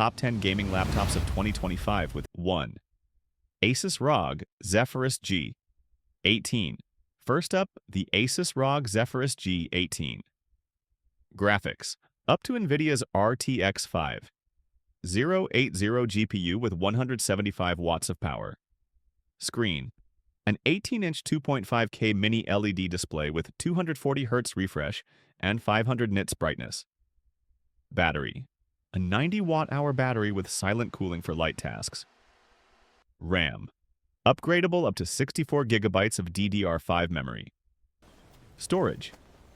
top 10 gaming laptops of 2025 with 1. Asus ROG Zephyrus G18. First up, the Asus ROG Zephyrus G18. Graphics. Up to NVIDIA's RTX 5080 GPU with 175 watts of power. Screen. An 18-inch 2.5K mini LED display with 240 Hz refresh and 500 nits brightness. Battery. A 90 watt-hour battery with silent cooling for light tasks. RAM. Upgradable up to 64 gigabytes of DDR5 memory. Storage.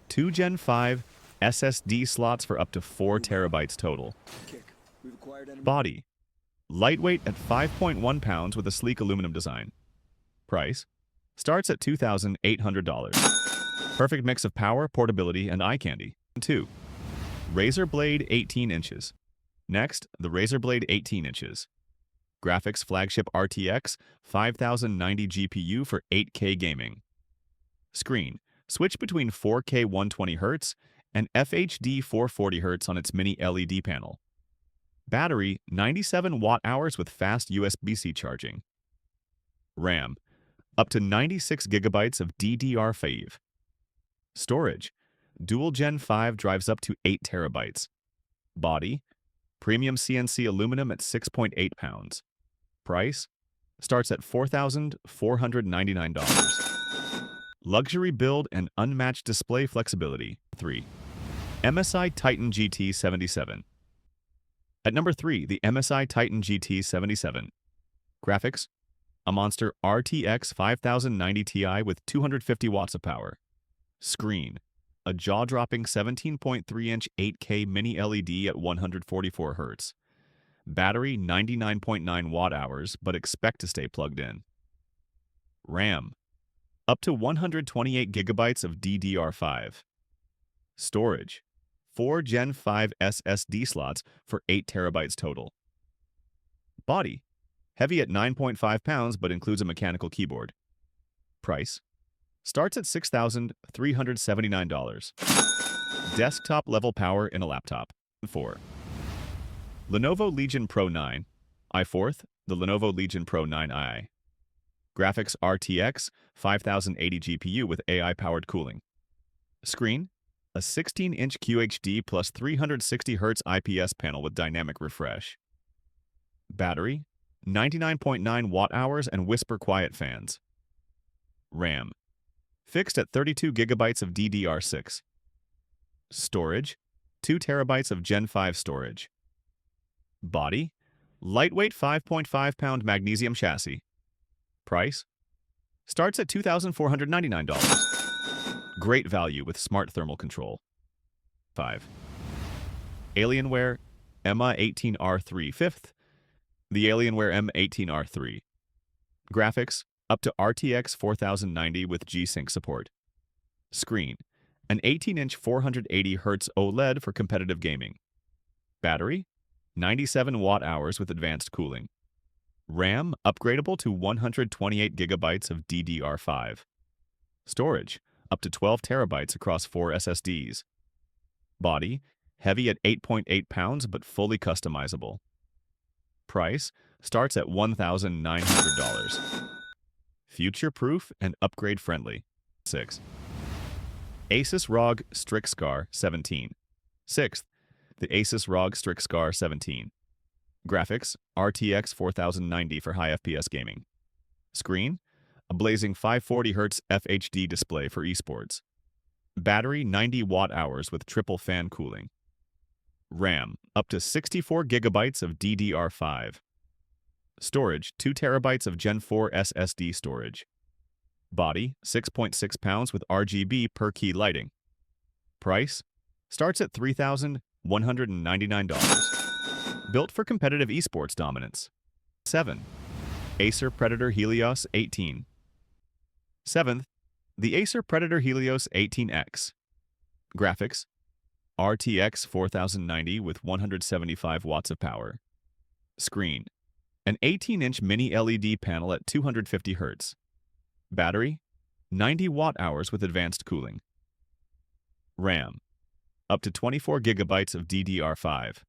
2 Gen 5 SSD slots for up to 4 terabytes total. Body. Lightweight at 5.1 pounds with a sleek aluminum design. Price. Starts at $2,800. Perfect mix of power, portability, and eye candy. 2. Razer Blade 18 inches. Next, the Razer Blade 18 inches. Graphics flagship RTX 5090 GPU for 8K gaming. Screen. Switch between 4K 120Hz and FHD 440Hz on its mini LED panel. Battery 97 watt-hours with fast USB-C charging. RAM. Up to 96 gigabytes of DDR5. Storage. Dual Gen 5 drives up to 8 terabytes. Body. Premium CNC aluminum at 6.8 pounds. Price. Starts at $4,499. Luxury build and unmatched display flexibility. 3. MSI Titan GT77. At number 3, the MSI Titan GT77. Graphics. A monster RTX 5090 Ti with 250 watts of power. Screen. A jaw-dropping 17.3-inch 8K mini LED at 144 Hz. Battery 99.9 watt-hours, but expect to stay plugged in. RAM. Up to 128 gigabytes of DDR5. Storage. 4 Gen 5 SSD slots for 8 terabytes total. Body. Heavy at 9.5 pounds, but includes a mechanical keyboard. Price. Starts at $6,379. Desktop-level power in a laptop. 4. Lenovo Legion Pro 9. i4, the Lenovo Legion Pro 9i. Graphics RTX 5080 GPU with AI-powered cooling. Screen. A 16-inch QHD plus 360 Hz IPS panel with dynamic refresh. Battery. 99.9 watt-hours and whisper quiet fans. RAM. Fixed at 32 gigabytes of DDR6. Storage. 2 terabytes of Gen 5 storage. Body. Lightweight 5.5-pound magnesium chassis. Price. Starts at $2,499. Great value with smart thermal control. 5. Alienware MA18R3 5th. The Alienware M18R3. Graphics. Up to RTX 4090 with G-Sync support. Screen. An 18-inch 480 Hz OLED for competitive gaming. Battery. 97 watt-hours with advanced cooling. RAM. Upgradable to 128 gigabytes of DDR5. Storage. Up to 12 terabytes across 4 SSDs. Body. Heavy at 8.8 pounds but fully customizable. Price. Starts at $1,900. Future-proof and upgrade-friendly. 6. Asus ROG Strix-Scar 17. 6th. The Asus ROG Strix-Scar 17. Graphics. RTX 4090 for high FPS gaming. Screen. A blazing 540 Hz FHD display for esports. Battery 90 watt-hours with triple fan cooling. RAM. Up to 64 gigabytes of DDR5. Storage. 2 terabytes of Gen 4 SSD storage. Body. 6.6 pounds with RGB per key lighting. Price. Starts at $3,199. Built for competitive esports dominance. 7. Acer Predator Helios 18. 7th. The Acer Predator Helios 18X. Graphics. RTX 4090 with 175 watts of power. Screen. An 18-inch mini LED panel at 250 Hz. Battery. 90 watt-hours with advanced cooling. RAM. Up to 24 gigabytes of DDR5.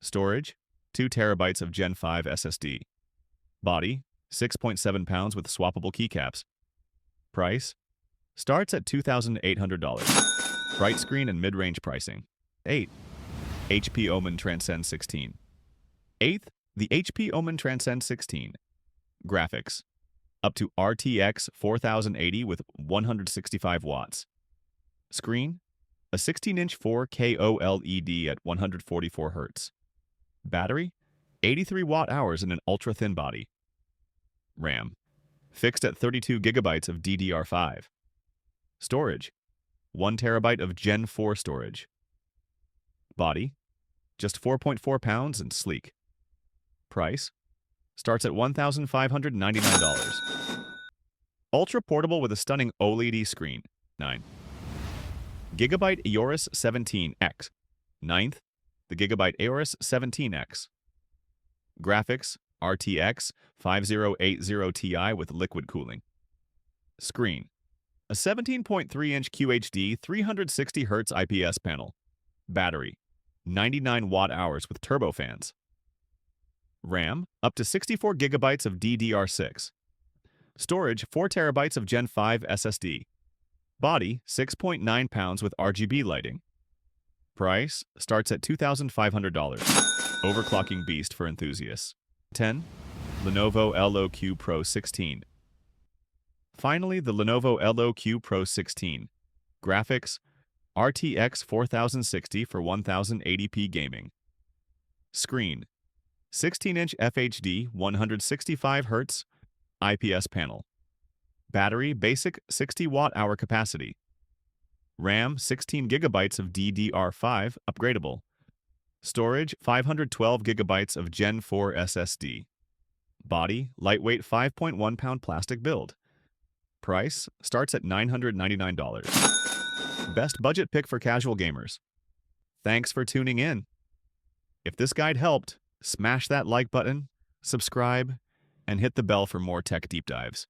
Storage. 2 terabytes of Gen 5 SSD. Body, 6.7 pounds with swappable keycaps. Price, starts at $2,800. Bright screen and mid-range pricing. 8. HP Omen Transcend 16. 8th, the HP Omen Transcend 16. Graphics, up to RTX 4080 with 165 watts. Screen, a 16-inch 4K OLED at 144 Hz. Battery, 83 watt-hours in an ultra-thin body. RAM, fixed at 32 gigabytes of DDR5. Storage, 1 terabyte of Gen 4 storage. Body, just 4.4 pounds and sleek. Price, starts at $1,599. Ultra portable with a stunning OLED screen. 9. Gigabyte Aorus 17X. 9th, the Gigabyte Aorus 17X. Graphics, RTX 5080 Ti with liquid cooling. Screen, a 17.3-inch QHD 360Hz IPS panel. Battery, 99 watt-hours with turbofans. RAM, up to 64 gigabytes of DDR6. Storage, 4 terabytes of Gen 5 SSD. Body, 6.9 pounds with RGB lighting. Price, starts at $2,500. Overclocking beast for enthusiasts. 10. Lenovo LOQ Pro 16. Finally, the Lenovo LOQ Pro 16. Graphics, RTX 4060 for 1080p gaming. Screen, 16-inch FHD 165Hz IPS panel. Battery, basic 60 watt-hour capacity. RAM, 16 gigabytes of DDR5, upgradable. Storage, 512 gigabytes of Gen 4 SSD. Body, lightweight 5.1-pound plastic build. Price, starts at $999. Best budget pick for casual gamers. Thanks for tuning in. If this guide helped, smash that like button, subscribe, and hit the bell for more tech deep dives.